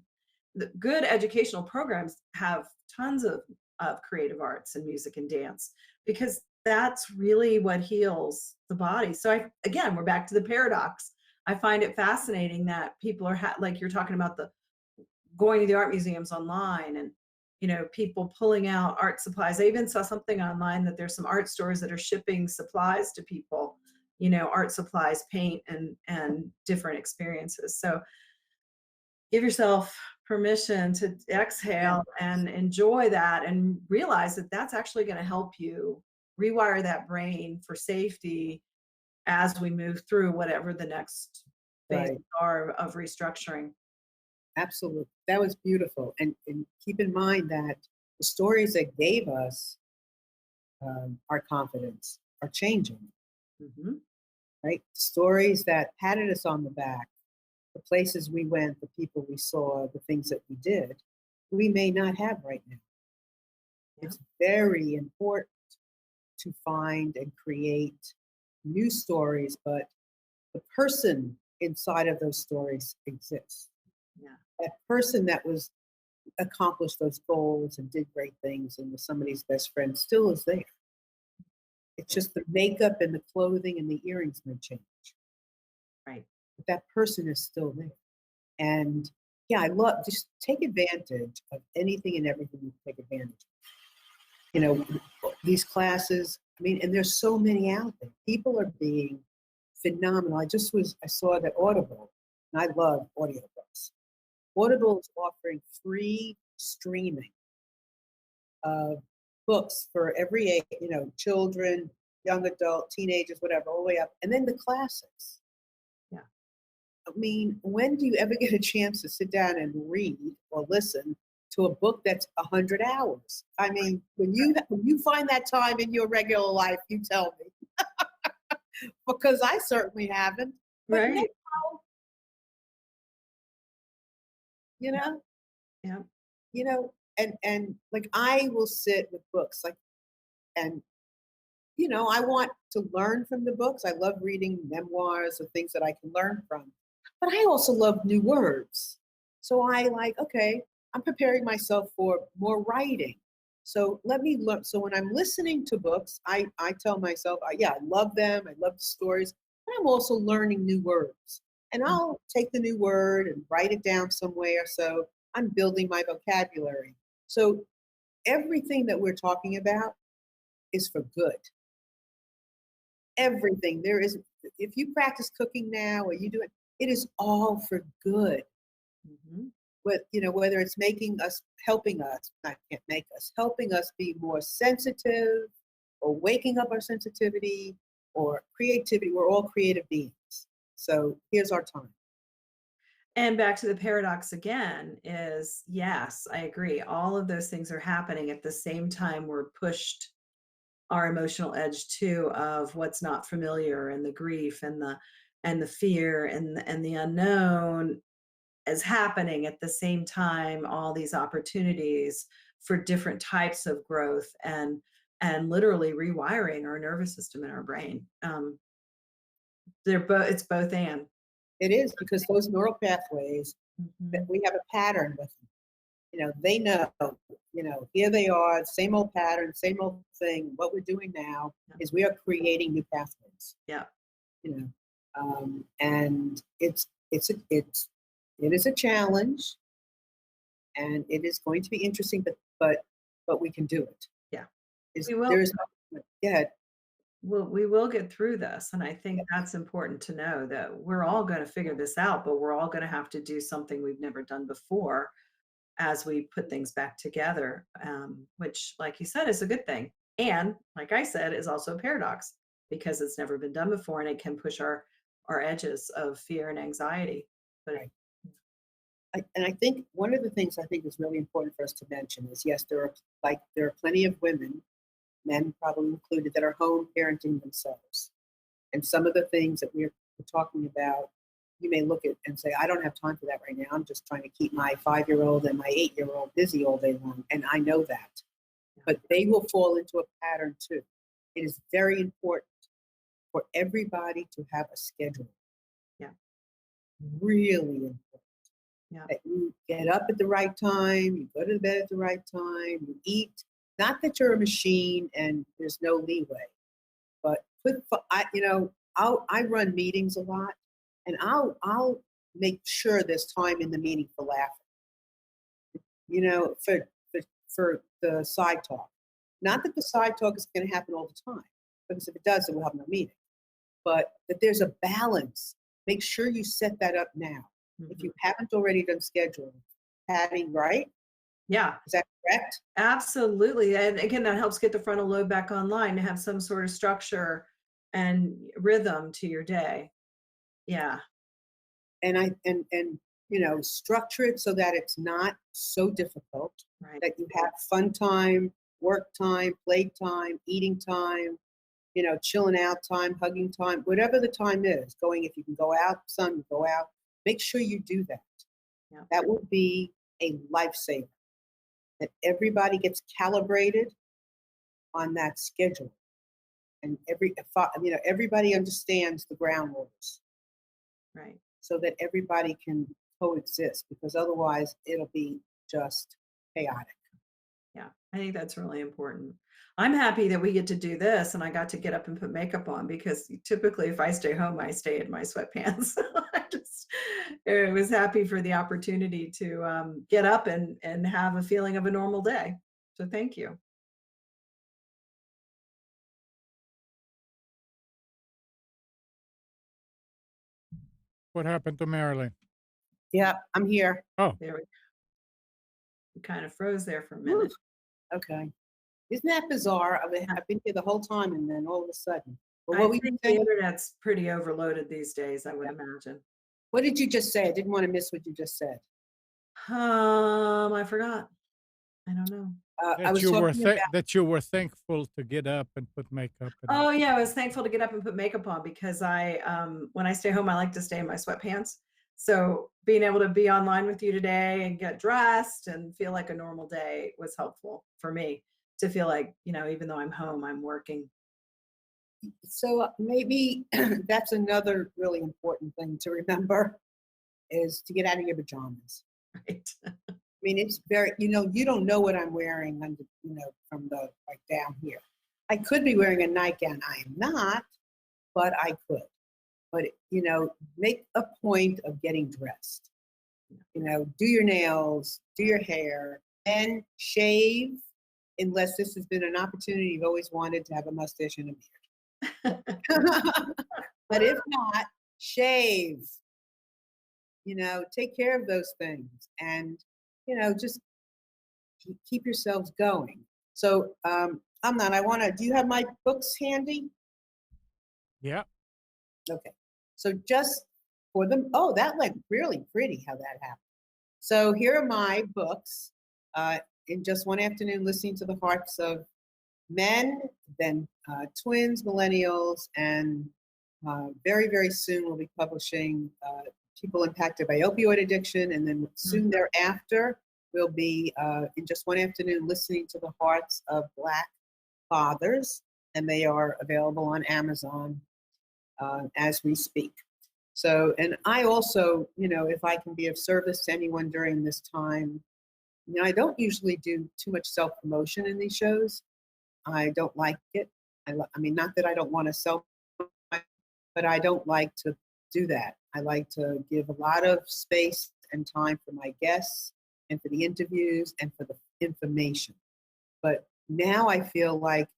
The good educational programs have tons of creative arts and music and dance, because that's really what heals the body. So again, we're back to the paradox. I find it fascinating that people are like you're talking about, the going to the art museums online, and people pulling out art supplies. I even saw something online that there's some art stores that are shipping supplies to people, art supplies, paint, and different experiences. So give yourself permission to exhale and enjoy that, and realize that that's actually going to help you rewire that brain for safety as we move through whatever the next phases
Right.
are of restructuring.
Absolutely. That was beautiful. And keep in mind that the stories that gave us our confidence are changing,
Mhm.
right? Stories that patted us on the back, the places we went, the people we saw, the things that we did, we may not have right now.
Yeah.
It's very important to find and create new stories, but the person inside of those stories exists.
Yeah.
That person that was accomplished those goals and did great things and was somebody's best friend still is there. It's just the makeup and the clothing and the earrings may change,
Right.
but that person is still there. And yeah, I love just take advantage of anything and everything you take advantage of. You know, these classes, I mean, and there's so many out there. People are being phenomenal. I saw that Audible, and I love audiobooks. Audible is offering free streaming of books for every age, children, young adult, teenagers, whatever, all the way up, and then the classics.
Yeah.
I mean, when do you ever get a chance to sit down and read or listen to a book that's 100 hours? I mean, when you find that time in your regular life, you tell me, because I certainly haven't. But now,
Right.
you know,
Yeah.
and like I will sit with books like, and I want to learn from the books. I love reading memoirs or things that I can learn from. But I also love new words. So I like, okay, I'm preparing myself for more writing. So let me look. So when I'm listening to books, I tell myself, yeah, I love them. I love the stories. But I'm also learning new words. And I'll take the new word and write it down somewhere. So I'm building my vocabulary. So everything that we're talking about is for good. Everything there is, if you practice cooking now or you do it, it is all for good.
Mhm.
Whether it's making us, helping us, not can't make us, helping us be more sensitive, or waking up our sensitivity or creativity. We're all creative beings. So here's our time.
And back to the paradox again is, yes, I agree. All of those things are happening at the same time. We're pushed our emotional edge too, of what's not familiar, and the grief, and the fear, and the unknown is happening at the same time. All these opportunities for different types of growth, and literally rewiring our nervous system and our brain. It's both and.
It is, because those neural pathways, that
Mhm.
we have a pattern with them. They know, here they are, same old pattern, same old thing. What we're doing now
Yeah.
is we are creating new pathways.
Yeah.
you know, and it is a challenge, and it is going to be interesting, but we can do it.
Yeah.
Is
We will.
there is yeah,
We will get through this, and I think that's important to know, that we're all going to figure this out, but we're all going to have to do something we've never done before as we put things back together, which, like you said, is a good thing. And like I said, is also a paradox, because it's never been done before, and it can push our edges of fear and anxiety. But
right. And I think one of the things I think is really important for us to mention is, yes, there are plenty of women, men probably included, that are home parenting themselves. And some of the things that we're talking about you may look at and say, I don't have time for that right now. I'm just trying to keep my 5-year-old and my 8-year-old busy all day long. And I know that. But they will fall into a pattern too. It is very important for everybody to have a schedule.
Yeah.
Really important.
Yeah.
That you get up at the right time, you go to bed at the right time, you eat. Not that you're a machine and there's no leeway, but I run meetings a lot, and I'll make sure there's time in the meeting for laughing. For the side talk. Not that the side talk is going to happen all the time, because if it does, then we'll have no meeting. But that there's a balance. Make sure you set that up now. If you haven't already done scheduling, Patty, right?
Yeah,
Is that correct?
absolutely. And again, that helps get the frontal lobe back online to have some sort of structure and rhythm to your day. Yeah.
And structure it so that it's not so difficult.
Right.
That you have fun time, work time, play time, eating time, chilling out time, hugging time, whatever the time is. If you can go out, son, go out. Make sure you do that.
Yeah.
That will be a lifesaver. That everybody gets calibrated on that schedule, and everybody understands the ground rules,
Right.
so that everybody can coexist. Because otherwise, it'll be just chaotic.
Yeah, I think that's really important. I'm happy that we get to do this and I got to get up and put makeup on, because typically if I stay home, I stay in my sweatpants. I was happy for the opportunity to get up and have a feeling of a normal day. So thank you.
What happened to Marilyn?
Yeah, I'm here.
Oh,
There we kind of froze there for a
Whew.
minute.
Okay. Isn't that bizarre? I've been here the whole time, and then all of a sudden. Well,
I
what were you
think the
saying?
internet's pretty overloaded these days, I would imagine.
What did you just say? I didn't want to miss what you just said.
I forgot. I don't know.
I was talking about.
that you were thankful to get up and put makeup and
Oh yeah, I was thankful to get up and put makeup on, because when I stay home, I like to stay in my sweatpants. So being able to be online with you today and get dressed and feel like a normal day was helpful for me, to feel like, even though I'm home, I'm working.
So maybe that's another really important thing to remember, is to get out of your pajamas.
Right.
I mean, it's very, you don't know what I'm wearing under, from the down here. I could be wearing a nightgown. I am not, but I could. But, make a point of getting dressed. Do your nails, do your hair, and shave, unless this has been an opportunity you've always wanted to have a mustache and a beard. But if not, shave. Take care of those things, and just keep yourselves going. So do you have my books handy?
yeah.
Okay. So just for them, that went really pretty how that happened. So here are my books. In just one afternoon, listening to the hearts of men, then twins, millennials, and very, very soon we'll be publishing people impacted by opioid addiction. And then soon thereafter, we'll be in just one afternoon listening to the hearts of Black fathers, and they are available on Amazon as we speak. So, and I also, if I can be of service to anyone during this time, I don't usually do too much self-promotion in these shows. I don't like it. I mean, not that I don't want to but I don't like to do that. I like to give a lot of space and time for my guests and for the interviews and for the information. But now I feel like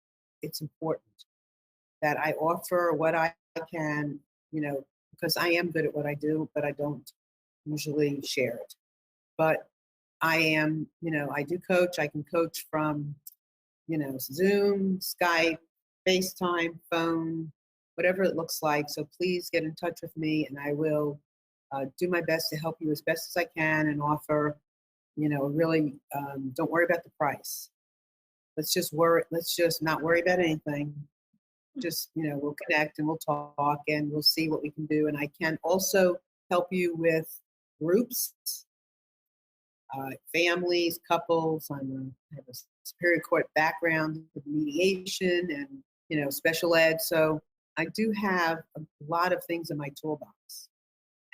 it's important that I offer what I can, because I am good at what I do, but I don't usually share it. But I am, I do coach. I can coach from, Zoom, Skype, FaceTime, phone, whatever it looks like. So please get in touch with me, and I will do my best to help you as best as I can and offer, really don't worry about the price. Let's just not worry about anything. Just, we'll connect and we'll talk and we'll see what we can do. And I can also help you with groups, families, couples. I have a Superior Court background with mediation and, special ed. So I do have a lot of things in my toolbox,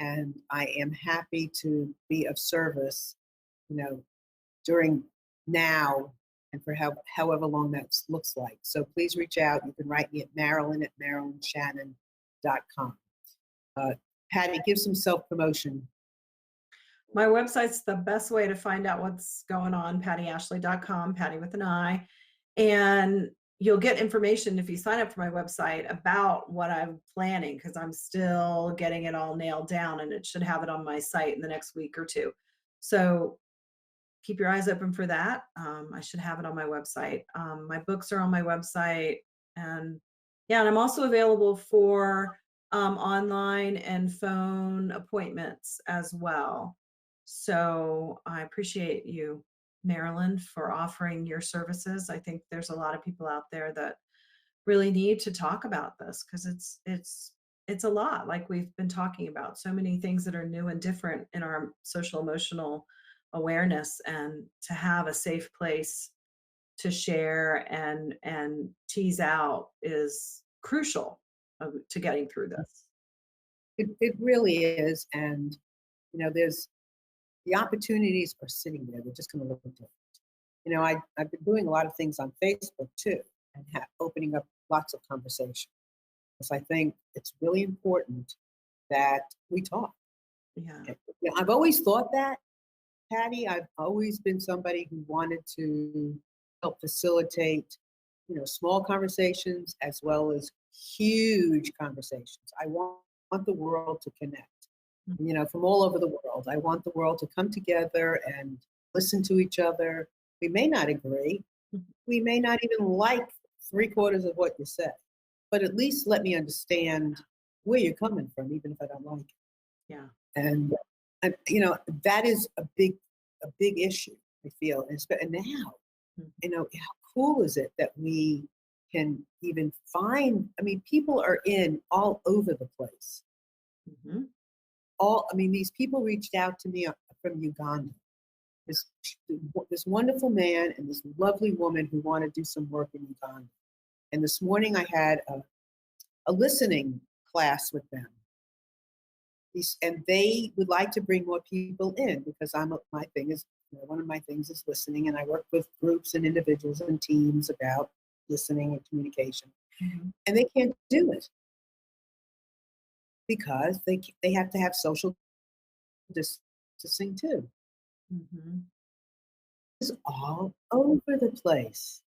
and I am happy to be of service, you know, during now and for however long that looks like. So please reach out. You can write me at Marilyn@MarilynShannon.com. Patty, give some self-promotion.
My website's the best way to find out what's going on, pattyashley.com, Patty with an I. And you'll get information if you sign up for my website about what I'm planning, because I'm still getting it all nailed down, and it should have it on my site in the next week or two. So keep your eyes open for that. I should have it on my website. My books are on my website. And yeah, and I'm also available for online and phone appointments as well. So I appreciate you, Marilyn, for offering your services. I think there's a lot of people out there that really need to talk about this, because it's a lot, like we've been talking about, so many things that are new and different in our social emotional awareness, and to have a safe place to share and tease out is crucial to getting through this.
It really is. And, there's the opportunities are sitting there. They're just going to look different. I've been doing a lot of things on Facebook too, and opening up lots of conversation. Because I think it's really important that we talk.
Yeah.
I've always thought that, Patty. I've always been somebody who wanted to help facilitate, small conversations as well as huge conversations. I want the world to connect, from all over the world. I want the world to come together and listen to each other. We may not agree. We may not even like 3/4 of what you say, but at least let me understand where you're coming from, even if I don't like it.
Yeah.
And that is a big issue, I feel. And now, how cool is it that we can even find? I mean, people are in all over the place.
Mm-hmm.
These people reached out to me from Uganda. This wonderful man and this lovely woman who want to do some work in Uganda. And this morning I had a listening class with them. And they would like to bring more people in, because my thing is, one of my things is listening, and I work with groups and individuals and teams about listening and communication.
Mm-hmm.
And they can't do it because they have to have social distancing too.
Mm-hmm.
It's all over the place,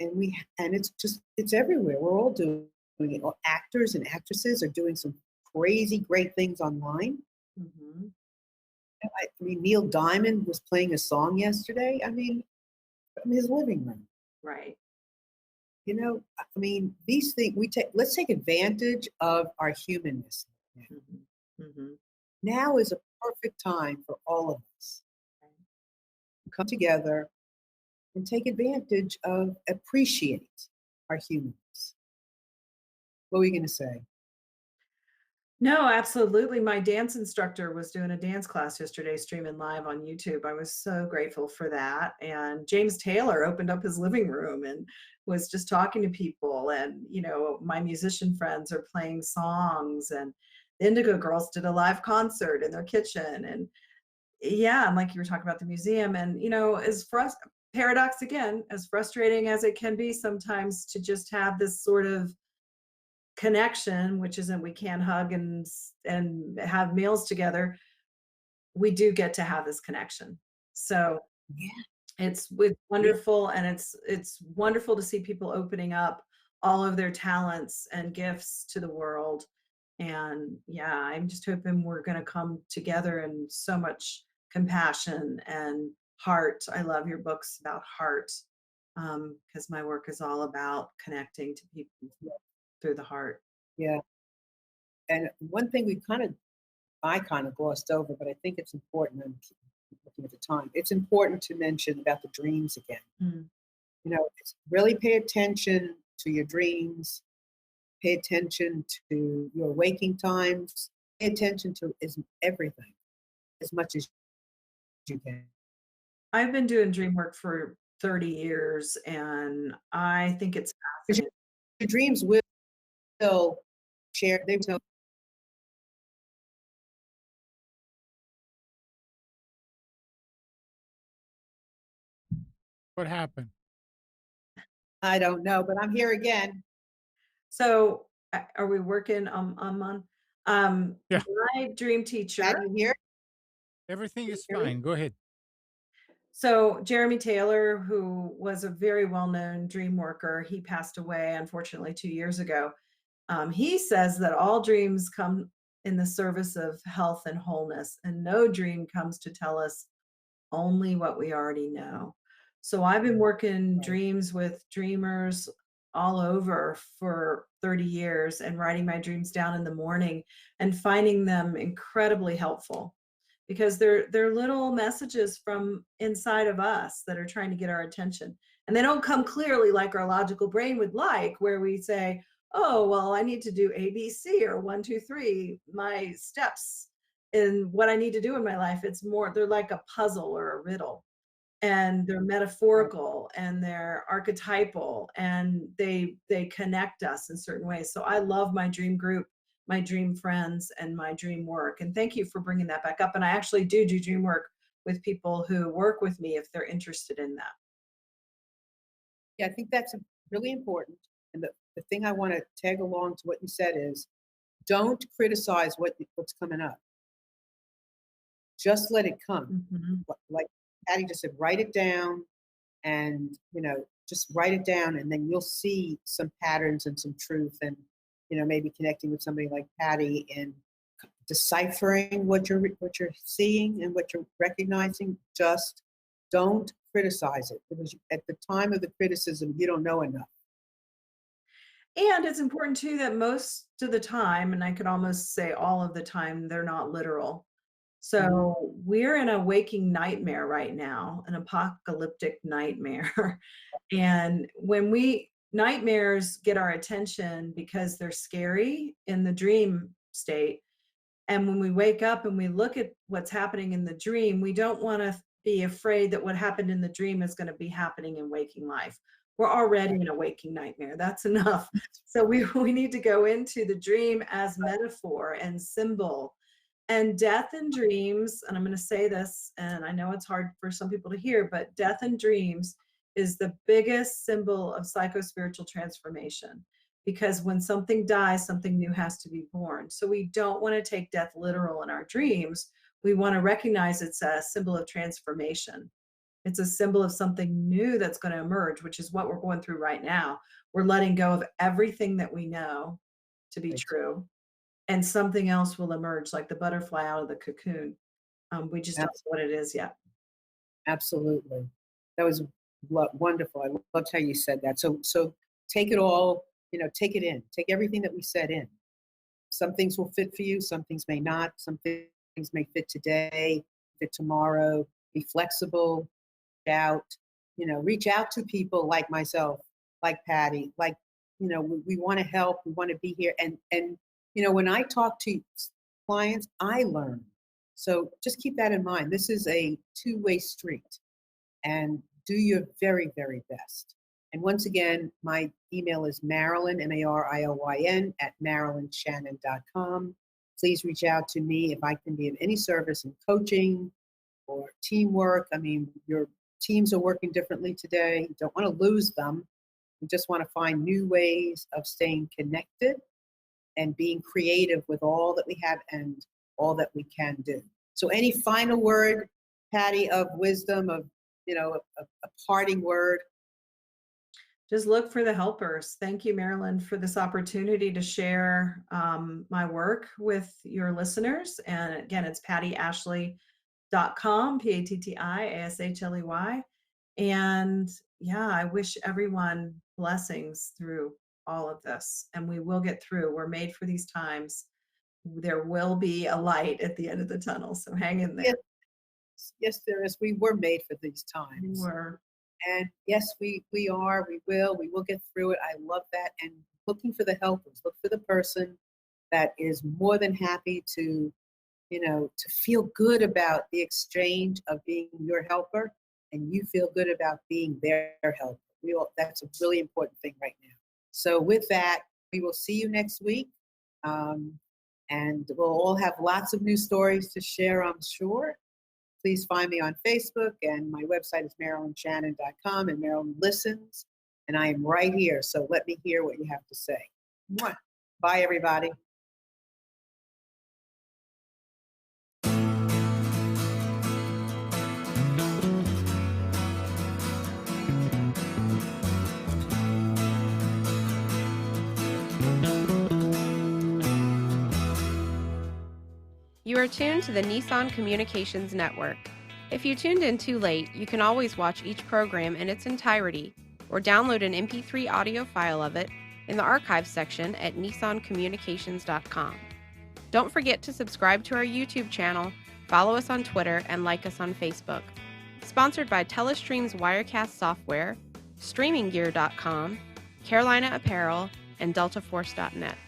and it's everywhere. We're all doing it. All actors and actresses are doing some crazy great things online.
Mm-hmm.
Neil Diamond was playing a song yesterday. From his living room.
Right.
These things let's take advantage of our humanness.
Mm-hmm. Mm-hmm.
Now is a perfect time for all of us to come together and take advantage of, appreciate our humanness. What were you going to say?
No, absolutely. My dance instructor was doing a dance class yesterday, streaming live on YouTube. I was so grateful for that. And James Taylor opened up his living room and was just talking to people. And, my musician friends are playing songs, and the Indigo Girls did a live concert in their kitchen. And yeah, and like you were talking about the museum, and, as paradox again, as frustrating as it can be sometimes to just have this sort of connection, which isn't, we can't hug and have meals together, we do get to have this connection. So
Yeah.
it's wonderful, and it's wonderful to see people opening up all of their talents and gifts to the world. And yeah, I'm just hoping we're going to come together in so much compassion and heart. I love your books about heart, because my work is all about connecting to people through the heart.
Yeah. And one thing I kind of glossed over, but I think it's important. I'm looking at the time. It's important to mention about the dreams again.
Mm.
Really pay attention to your dreams. Pay attention to your waking times. attention to is everything as much as you can.
I've been doing dream work for 30 years, and I think it's
'Cause
fascinating.
your dreams will share, they will.
What happened?
I don't know, but I'm here again.
So, are we working on?
Yeah,
My dream teacher,
Patty, you here?
everything
can you
is
hear me?
fine. Go ahead.
So Jeremy Taylor, who was a very well-known dream worker, he passed away unfortunately 2 years ago. He says that all dreams come in the service of health and wholeness, and no dream comes to tell us only what we already know. So I've been working
Right.
dreams with dreamers all over for 30 years and writing my dreams down in the morning and finding them incredibly helpful because they're little messages from inside of us that are trying to get our attention. And they don't come clearly like our logical brain would like, where we say, oh, well, I need to do ABC or 1, 2, 3, my steps in what I need to do in my life. It's more, they're like a puzzle or a riddle, and they're
Right.
metaphorical and they're archetypal, and they connect us in certain ways. So I love my dream group, my dream friends, and my dream work. And thank you for bringing that back up. And I actually do dream work with people who work with me if they're interested in that.
Yeah, I think that's really important. And the thing I want to tag along to what you said is don't criticize what's coming up. Just let it come.
Mhm.
Like Patty just said, write it down and, just write it down and then you'll see some patterns and some truth and, maybe connecting with somebody like Patty and deciphering what you're seeing and what you're recognizing. Just don't criticize it because at the time of the criticism, you don't know enough.
And it's important too that most of the time, and I could almost say all of the time, they're not literal.
Mhm.
So we're in a waking nightmare right now, an apocalyptic nightmare. And when we nightmares get our attention because they're scary in the dream state, and when we wake up and we look at what's happening in the dream, we don't want to be afraid that what happened in the dream is going to be happening in waking life. We're already
Right.
in a waking nightmare. That's enough. So we need to go into the dream as metaphor and symbol. And death in dreams, and I'm going to say this, and I know it's hard for some people to hear, but death in dreams is the biggest symbol of psychospiritual transformation, because when something dies, something new has to be born. So we don't want to take death literal in our dreams. We want to recognize it's a symbol of transformation. It's a symbol of something new that's going to emerge, which is what we're going through right now. We're letting go of everything that we know to be
Right.
true, and something else will emerge, like the butterfly out of the cocoon. We just don't know what it is yet.
Absolutely. That was wonderful. I loved how you said that. So take it all, take it in. Take everything that we said in. Some things will fit for you, some things may not. Some things may fit today, fit tomorrow. Be flexible, out, reach out to people like myself, like Patty, like, we want to help, we want to be here. And when I talk to clients, I learn. So just keep that in mind. This is a two-way street and do your very, very best. And once again, my email is Marilyn, Marilyn, at MarilynShannon.com. Please reach out to me if I can be of any service in coaching or teamwork. I mean, your teams are working differently today. You don't want to lose them. We just want to find new ways of staying connected and being creative with all that we have and all that we can do. So any final word, Patty, of wisdom, of, a parting word?
Just look for the helpers. Thank you, Marilyn, for this opportunity to share my work with your listeners. And again, it's pattiashley.com, PATTIASHLEY. And yeah, I wish everyone blessings through all of this. And we will get through. We're made for these times. There will be a light at the end of the tunnel. So hang in there.
Yes, yes, there is. We were made for these
You
times.
were.
And yes, we will get through it. I love that. And looking for the helpers, look for the person that is more than happy to, to feel good about the exchange of being your helper, and you feel good about being their helper. That's a really important thing right now. So with that, we will see you next week. And we'll all have lots of new stories to share, I'm sure. Please find me on Facebook, and my website is MarilynShannon.com, and Marilyn listens, and I am right here. So let me hear what you have to say. Mwah. Bye, everybody.
You are tuned to the Nissan Communications Network. If you tuned in too late, you can always watch each program in its entirety or download an MP3 audio file of it in the archives section at nissancommunications.com. Don't forget to subscribe to our YouTube channel, follow us on Twitter, and like us on Facebook. Sponsored by Telestream's Wirecast software, StreamingGear.com, Carolina Apparel, and DeltaForce.net.